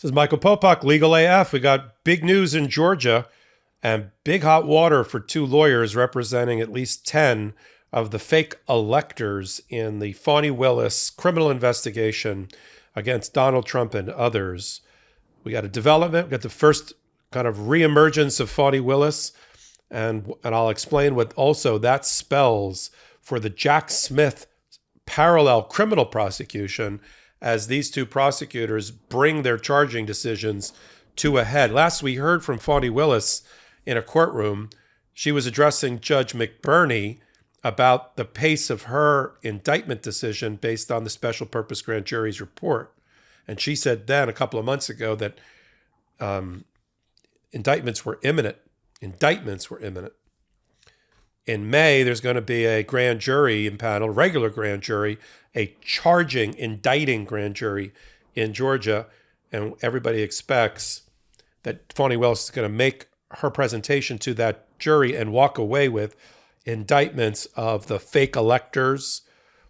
This is Michael Popok, Legal AF. We got big news in Georgia and big hot water for two lawyers representing at least 10 of the fake electors in the Fani Willis criminal investigation against Donald Trump and others. We got a development, we got the first kind of reemergence of Fani Willis, and I'll explain what also that spells for the Jack Smith parallel criminal prosecution as these two prosecutors bring their charging decisions to a head. Last we heard from Fani Willis in a courtroom. She was addressing Judge McBurney about the pace of her indictment decision based on the special purpose grand jury's report. And she said then a couple of months ago that indictments were imminent. In May, there's going to be a grand jury impaneled, regular grand jury, a indicting grand jury in Georgia. And everybody expects that Fani Willis is going to make her presentation to that jury and walk away with indictments of the fake electors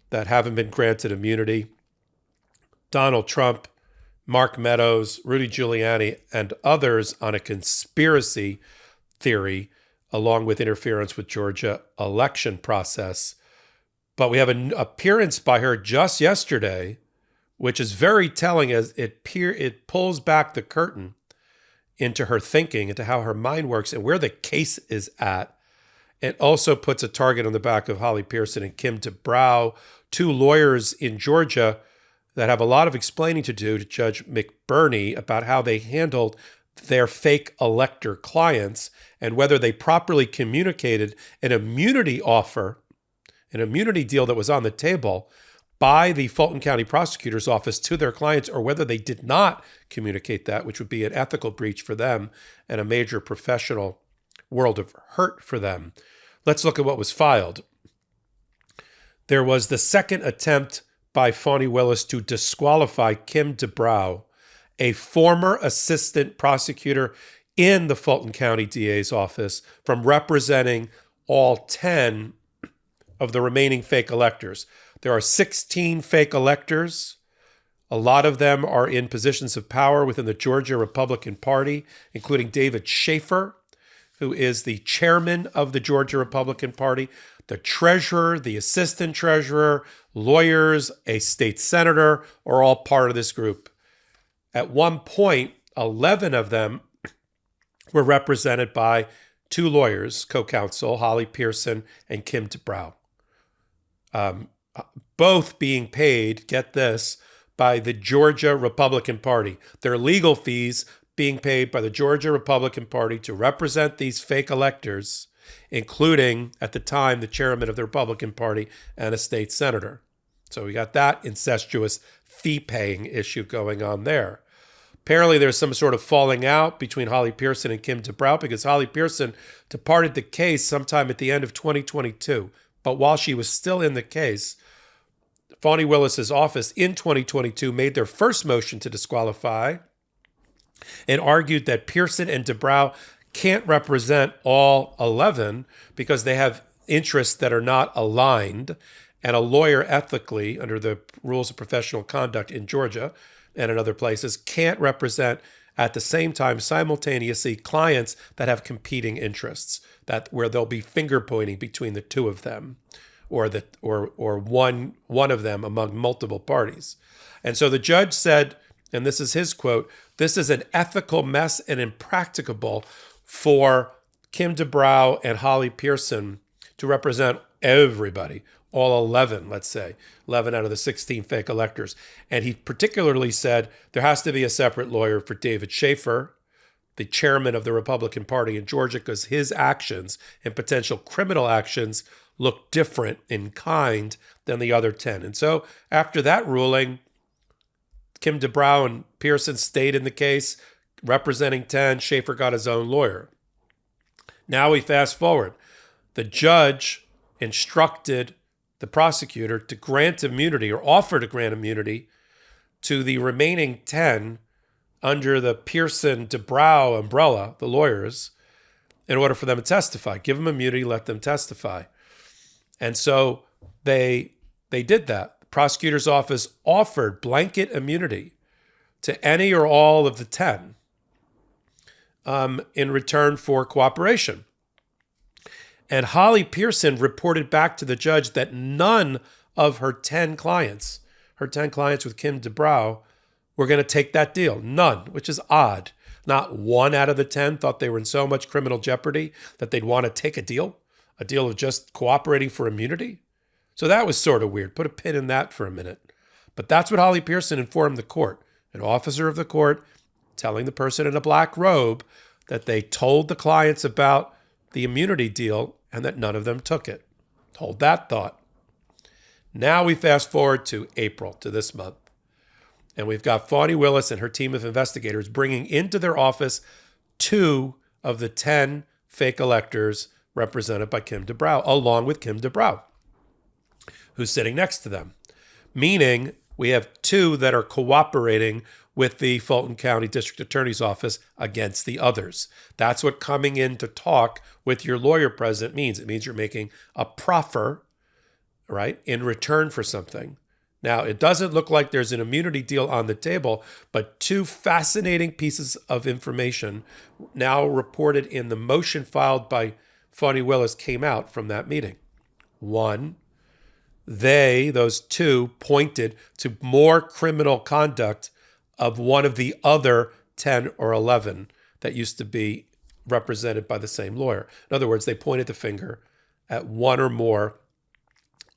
that haven't been granted immunity, Donald Trump, Mark Meadows, Rudy Giuliani, and others on a conspiracy theory along with interference with Georgia election process. But we have an appearance by her just yesterday, which is very telling as it pulls back the curtain into her thinking, into how her mind works and where the case is at. It also puts a target on the back of Holly Pearson and Kim DeBrow, two lawyers in Georgia that have a lot of explaining to do to Judge McBurney about how they handled their fake elector clients and whether they properly communicated an immunity offer, an immunity deal that was on the table by the Fulton County Prosecutor's Office to their clients, or whether they did not communicate that, which would be an ethical breach for them and a major professional world of hurt for them. Let's look at what was filed. There was the second attempt by Fani Willis to disqualify Kim DeBrow, a former assistant prosecutor in the Fulton County DA's office, from representing all 10 of the remaining fake electors. There are 16 fake electors. A lot of them are in positions of power within the Georgia Republican Party, including David Schaefer, who is the chairman of the Georgia Republican Party, the treasurer, the assistant treasurer, lawyers, a state senator, are all part of this group. At one point, 11 of them were represented by two lawyers, co-counsel, Holly Pearson and Kim DeBrow, both being paid, get this, by the Georgia Republican Party. Their legal fees being paid by the Georgia Republican Party to represent these fake electors, including, at the time, the chairman of the Republican Party and a state senator. So we got that incestuous fee-paying issue going on there. Apparently, there's some sort of falling out between Holly Pearson and Kim DeBrow because Holly Pearson departed the case sometime at the end of 2022. But while she was still in the case, Fani Willis's office in 2022 made their first motion to disqualify and argued that Pearson and DeBrow can't represent all 11 because they have interests that are not aligned, and a lawyer ethically, under the rules of professional conduct in Georgia and in other places, can't represent at the same time simultaneously clients that have competing interests, that where there'll be finger pointing between the two of them, or one of them among multiple parties. And so the judge said, and this is his quote, "This is an ethical mess and impracticable for Kim DeBrow and Holly Pearson to represent everybody, all 11, let's say, 11 out of the 16 fake electors." And he particularly said there has to be a separate lawyer for David Schaefer, the chairman of the Republican Party in Georgia, because his actions and potential criminal actions look different in kind than the other 10. And so after that ruling, Kim DeBrow and Pearson stayed in the case, representing 10. Schaefer got his own lawyer. Now we fast forward. The judge instructed the prosecutor to grant immunity, or offer to grant immunity, to the remaining 10 under the Pearson-DeBrow umbrella, the lawyers, in order for them to testify. Give them immunity, let them testify. And so they did that. The prosecutor's office offered blanket immunity to any or all of the 10 in return for cooperation. And Holly Pearson reported back to the judge that none of her 10 clients with Kim DeBrow, were going to take that deal. None, which is odd. Not one out of the 10 thought they were in so much criminal jeopardy that they'd want to take a deal of just cooperating for immunity. So that was sort of weird. Put a pin in that for a minute. But that's what Holly Pearson informed the court. An officer of the court telling the person in a black robe that they told the clients about the immunity deal and that none of them took it. Hold that thought. Now we fast forward to April, to this month. And we've got Fani Willis and her team of investigators bringing into their office 2 of the 10 fake electors represented by Kim DeBrow, along with Kim DeBrow, who's sitting next to them. Meaning we have 2 that are cooperating with the Fulton County District Attorney's Office against the others. That's what coming in to talk with your lawyer present means. It means you're making a proffer, right, in return for something. Now, it doesn't look like there's an immunity deal on the table, but 2 fascinating pieces of information now reported in the motion filed by Fani Willis came out from that meeting. 1, those 2 pointed to more criminal conduct of one of the other 10 or 11 that used to be represented by the same lawyer. In other words, they pointed the finger at one or more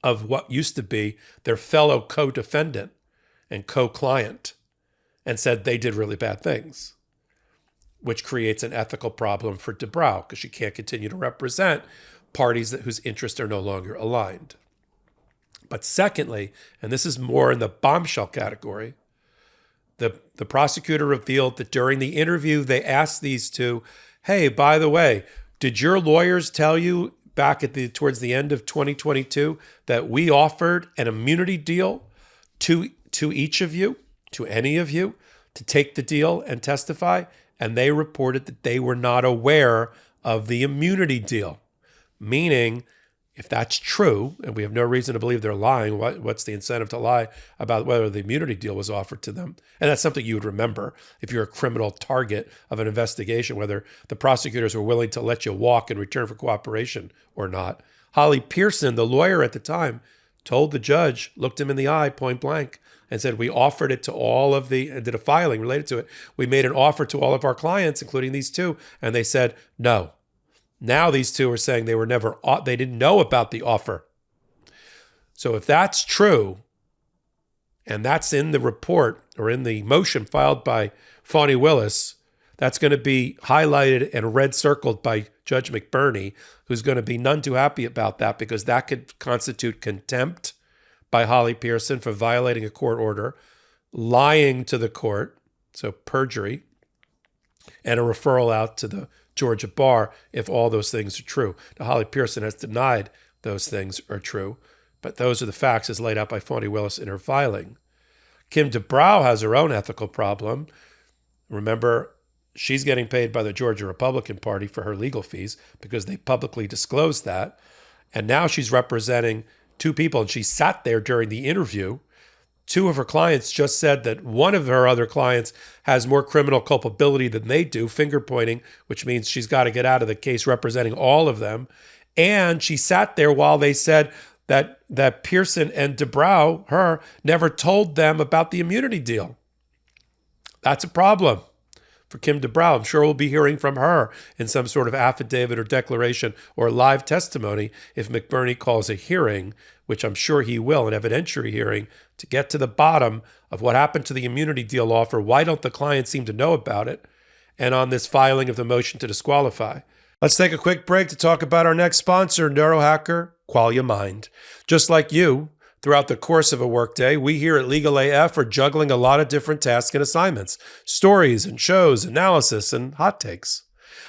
of what used to be their fellow co-defendant and co-client and said they did really bad things, which creates an ethical problem for DeBrow because she can't continue to represent parties whose interests are no longer aligned. But secondly, and this is more in the bombshell category, the prosecutor revealed that during the interview, they asked these 2, hey, by the way, did your lawyers tell you back towards the end of 2022 that we offered an immunity deal to each of you, to any of you, to take the deal and testify? And they reported that they were not aware of the immunity deal. Meaning, if that's true, and we have no reason to believe they're lying, what's the incentive to lie about whether the immunity deal was offered to them? And that's something you would remember if you're a criminal target of an investigation, whether the prosecutors were willing to let you walk in return for cooperation or not. Holly Pearson, the lawyer at the time, told the judge, looked him in the eye point blank, and said, we offered it to all of and did a filing related to it. We made an offer to all of our clients, including these 2, and they said no. Now these 2 are saying they didn't know about the offer. So if that's true, and that's in the report or in the motion filed by Fani Willis, that's going to be highlighted and red circled by Judge McBurney, who's going to be none too happy about that because that could constitute contempt by Holly Pearson for violating a court order, lying to the court, so perjury, and a referral out to the Georgia bar if all those things are true. Now, Holly Pearson has denied those things are true, but those are the facts as laid out by Fani Willis in her filing. Kim DeBrow has her own ethical problem. Remember, she's getting paid by the Georgia Republican Party for her legal fees because they publicly disclosed that. And now she's representing 2 people, and she sat there during the interview. 2 of her clients just said that one of her other clients has more criminal culpability than they do, finger pointing, which means she's got to get out of the case representing all of them. And she sat there while they said that Pearson and DeBrow, never told them about the immunity deal. That's a problem for Kim DeBrow. I'm sure we'll be hearing from her in some sort of affidavit or declaration or live testimony if McBurney calls a hearing, which I'm sure he will, an evidentiary hearing, to get to the bottom of what happened to the immunity deal offer. Why don't the clients seem to know about it? And on this filing of the motion to disqualify. Let's take a quick break to talk about our next sponsor, neurohacker Qualia Mind. Just like you, throughout the course of a workday, we here at Legal AF are juggling a lot of different tasks and assignments, stories and shows, analysis, and hot takes.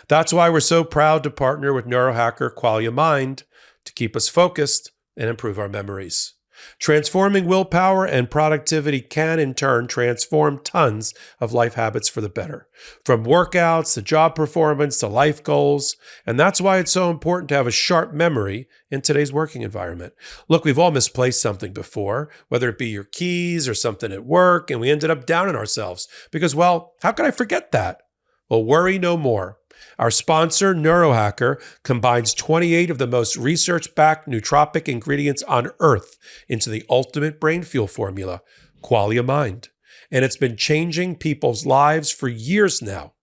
That's why we're so proud to partner with neurohacker Qualia Mind to keep us focused and improve our memories. Transforming willpower and productivity can, in turn, transform tons of life habits for the better, from workouts to job performance to life goals. And that's why it's so important to have a sharp memory in today's working environment. Look, we've all misplaced something before, whether it be your keys or something at work, and we ended up down on ourselves because, well, how could I forget that? Well, worry no more. Our sponsor, Neurohacker, combines 28 of the most research-backed nootropic ingredients on Earth into the ultimate brain fuel formula, Qualia Mind. And it's been changing people's lives for years now.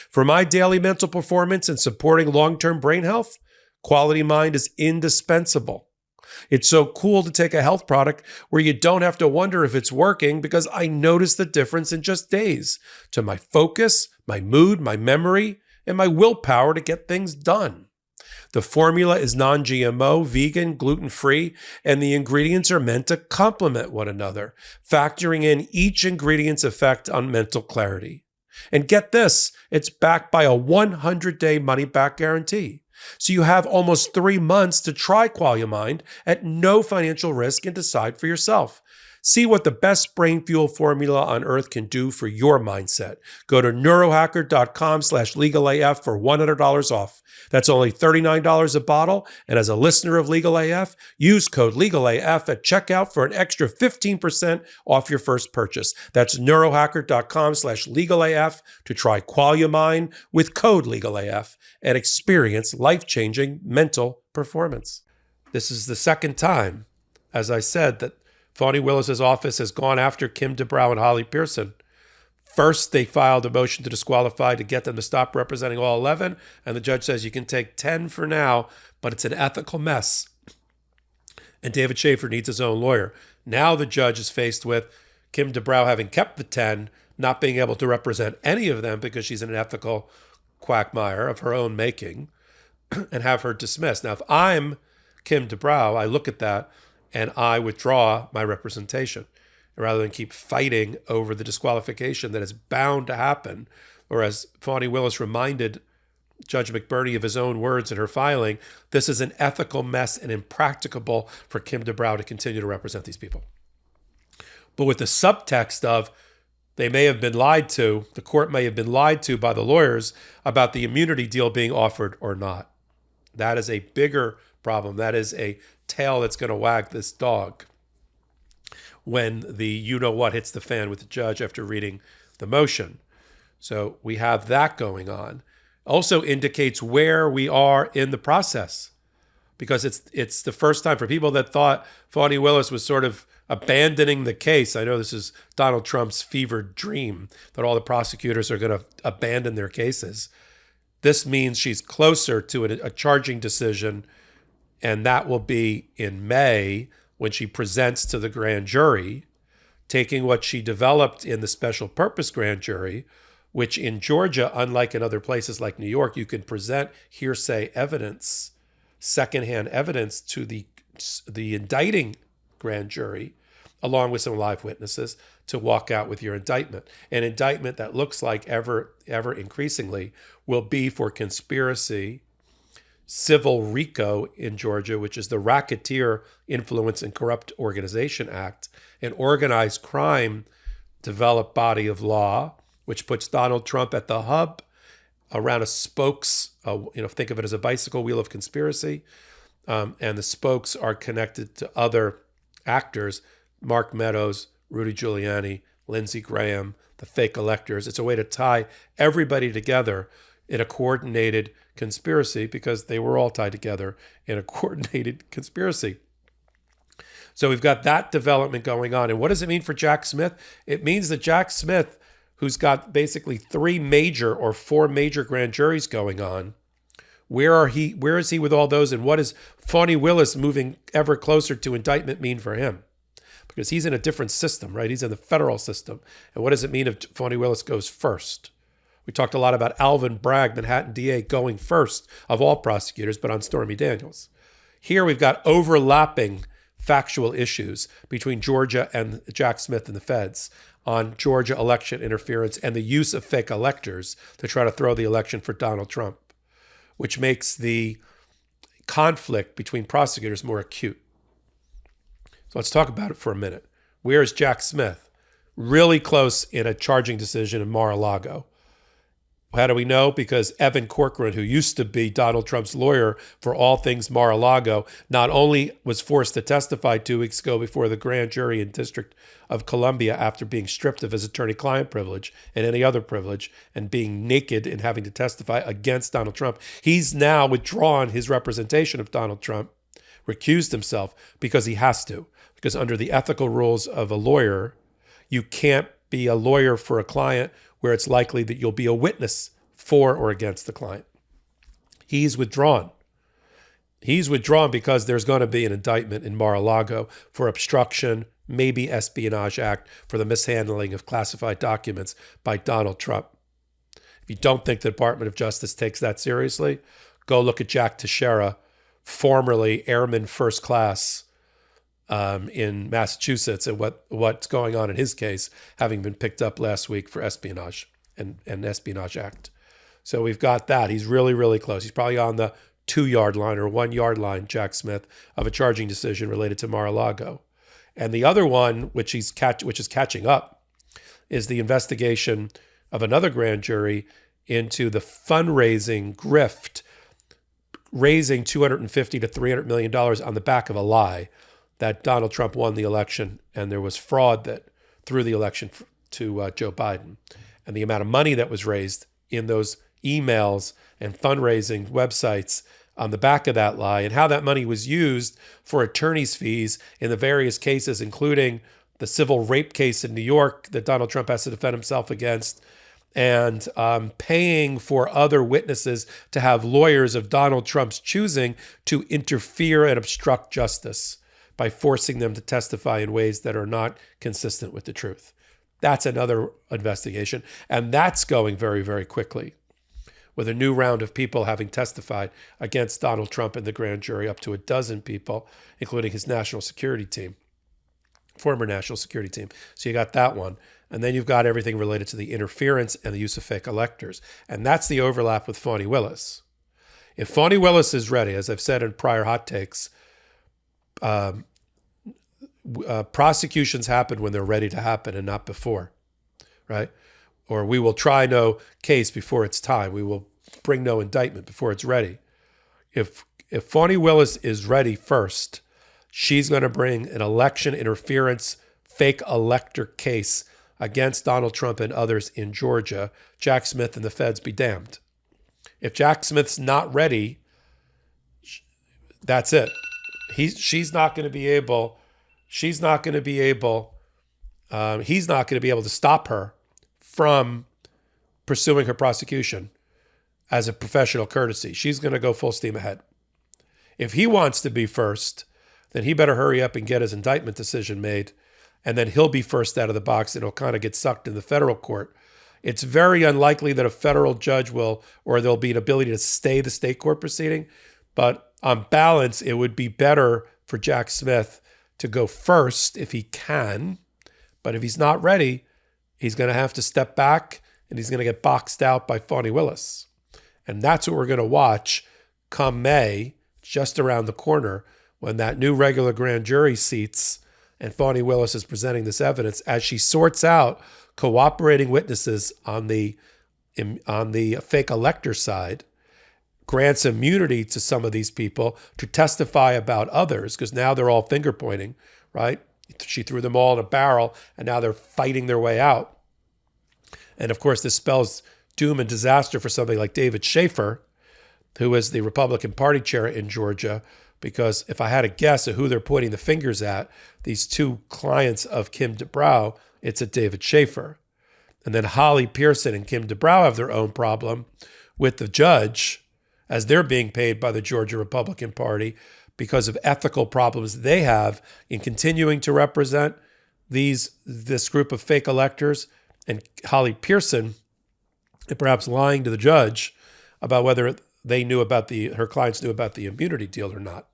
For my daily mental performance and supporting long-term brain health, Quality Mind is indispensable. It's so cool to take a health product where you don't have to wonder if it's working because I notice the difference in just days to my focus, my mood, my memory, and my willpower to get things done. The formula is non-GMO, vegan, gluten-free, and the ingredients are meant to complement one another, factoring in each ingredient's effect on mental clarity. And get this, it's backed by a 100-day money-back guarantee. So you have almost 3 months to try Qualia Mind at no financial risk and decide for yourself. See what the best brain fuel formula on earth can do for your mindset. Go to neurohacker.com/legalaf for $100 off. That's only $39 a bottle. And as a listener of Legal AF, use code LegalAF at checkout for an extra 15% off your first purchase. That's neurohacker.com/legalaf to try Qualia Mind with code LegalAF and experience life-changing mental performance. This is the second time, as I said, that Fani Willis's office has gone after Kim DeBrow and Holly Pearson. First, they filed a motion to disqualify to get them to stop representing all 11, and the judge says you can take 10 for now, but it's an ethical mess. And David Schaefer needs his own lawyer. Now the judge is faced with Kim DeBrow having kept the 10, not being able to represent any of them because she's in an ethical quagmire of her own making, and have her dismissed. Now, if I'm Kim DeBrow, I look at that and I withdraw my representation rather than keep fighting over the disqualification that is bound to happen. Or as Fani Willis reminded Judge McBurney of his own words in her filing, this is an ethical mess and impracticable for Kim DeBrow to continue to represent these people. But with the subtext of they may have been lied to, the court may have been lied to by the lawyers about the immunity deal being offered or not. That is a bigger problem. That is a tail that's going to wag this dog when the you-know-what hits the fan with the judge after reading the motion. So we have that going on. Also indicates where we are in the process, because it's the first time for people that thought Fani Willis was sort of abandoning the case. I know this is Donald Trump's fevered dream that all the prosecutors are going to abandon their cases. This means she's closer to a charging decision, and that will be in May when she presents to the grand jury, taking what she developed in the special purpose grand jury, which in Georgia, unlike in other places like New York, you can present hearsay evidence, secondhand evidence to the indicting grand jury, along with some live witnesses, to walk out with your indictment. An indictment that looks like ever increasingly will be for conspiracy, civil RICO in Georgia, which is the Racketeer Influence and Corrupt Organization Act, an organized crime developed body of law, which puts Donald Trump at the hub around a spokes, think of it as a bicycle wheel of conspiracy, and the spokes are connected to other actors, Mark Meadows, Rudy Giuliani, Lindsey Graham, the fake electors. It's a way to tie everybody together in a coordinated conspiracy, because they were all tied together in a coordinated conspiracy. So we've got that development going on. And what does it mean for Jack Smith? It means that Jack Smith, who's got basically 4 major grand juries going on, where is he with all those? And what does Fani Willis moving ever closer to indictment mean for him? Because he's in a different system, right? He's in the federal system. And what does it mean if Fani Willis goes first? We talked a lot about Alvin Bragg, Manhattan DA, going first of all prosecutors, but on Stormy Daniels. Here we've got overlapping factual issues between Georgia and Jack Smith and the feds on Georgia election interference and the use of fake electors to try to throw the election for Donald Trump, which makes the conflict between prosecutors more acute. So let's talk about it for a minute. Where is Jack Smith? Really close in a charging decision in Mar-a-Lago. How do we know? Because Evan Corcoran, who used to be Donald Trump's lawyer for all things Mar-a-Lago, not only was forced to testify 2 weeks ago before the grand jury in District of Columbia after being stripped of his attorney-client privilege and any other privilege and being naked and having to testify against Donald Trump, he's now withdrawn his representation of Donald Trump, recused himself because he has to. Because under the ethical rules of a lawyer, you can't be a lawyer for a client where it's likely that you'll be a witness for or against the client. He's withdrawn. He's withdrawn because there's going to be an indictment in Mar-a-Lago for obstruction, maybe Espionage Act for the mishandling of classified documents by Donald Trump. If you don't think the Department of Justice takes that seriously, go look at Jack Teixeira, formerly Airman First Class in Massachusetts, and what's going on in his case, having been picked up last week for espionage and Espionage Act. So we've got that. He's really, really close. He's probably on the 2-yard line or 1-yard line, Jack Smith, of a charging decision related to Mar-a-Lago. And the other one, which is catching up, is the investigation of another grand jury into the fundraising grift, raising $250 to $300 million on the back of a lie that Donald Trump won the election and there was fraud that through the election to Joe Biden. And the amount of money that was raised in those emails and fundraising websites on the back of that lie, and how that money was used for attorney's fees in the various cases, including the civil rape case in New York that Donald Trump has to defend himself against, and paying for other witnesses to have lawyers of Donald Trump's choosing to interfere and obstruct justice by forcing them to testify in ways that are not consistent with the truth. That's another investigation, and that's going very, very quickly, with a new round of people having testified against Donald Trump in the grand jury, up to 12 people, including his national security team, former national security team. So you got that one. And then you've got everything related to the interference and the use of fake electors. And that's the overlap with Fani Willis. If Fani Willis is ready, as I've said in prior hot takes, prosecutions happen when they're ready to happen and not before, right? Or we will try no case before it's time. We will bring no indictment before it's ready. If Fani Willis is ready first, she's going to bring an election interference fake elector case against Donald Trump and others in Georgia. Jack Smith and the feds be damned. If Jack Smith's not ready, that's it. He's not going to be able to stop her from pursuing her prosecution as a professional courtesy. She's going to go full steam ahead. If he wants to be first, then he better hurry up and get his indictment decision made, and then he'll be first out of the box, and he'll kind of get sucked in the federal court. It's very unlikely that a federal judge will, or there'll be an ability to stay the state court proceeding, but on balance, it would be better for Jack Smith to go first if he can, but if he's not ready, he's going to have to step back and he's going to get boxed out by Fani Willis. And that's what we're going to watch come May, just around the corner, when that new regular grand jury seats and Fani Willis is presenting this evidence as she sorts out cooperating witnesses on the fake elector side, grants immunity to some of these people to testify about others, because now they're all finger pointing, right? She threw them all in a barrel, and now they're fighting their way out. And of course, this spells doom and disaster for somebody like David Schaefer, who is the Republican Party chair in Georgia, because if I had a guess at who they're pointing the fingers at, these two clients of Kim DeBrow, it's at David Schaefer. And then Holly Pearson and Kim DeBrow have their own problem with the judge, as they're being paid by the Georgia Republican Party because of ethical problems they have in continuing to represent this group of fake electors, and Holly Pearson and perhaps lying to the judge about whether they knew about her clients knew about the immunity deal or not.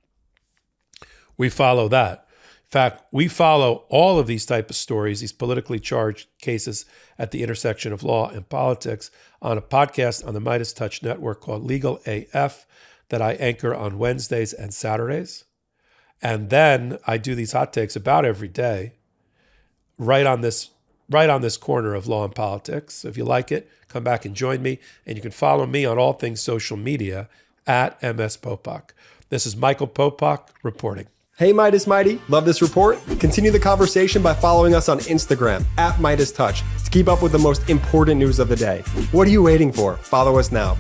We follow that. In fact, we follow all of these type of stories, these politically charged cases at the intersection of law and politics, on a podcast on the MeidasTouch network called Legal AF that I anchor on Wednesdays and Saturdays. And then I do these hot takes about every day, right on this corner of law and politics. So if you like it, come back and join me. And you can follow me on all things social media at MS Popok. This is Michael Popok reporting. Hey, Meidas Mighty. Love this report? Continue the conversation by following us on Instagram at MeidasTouch to keep up with the most important news of the day. What are you waiting for? Follow us now.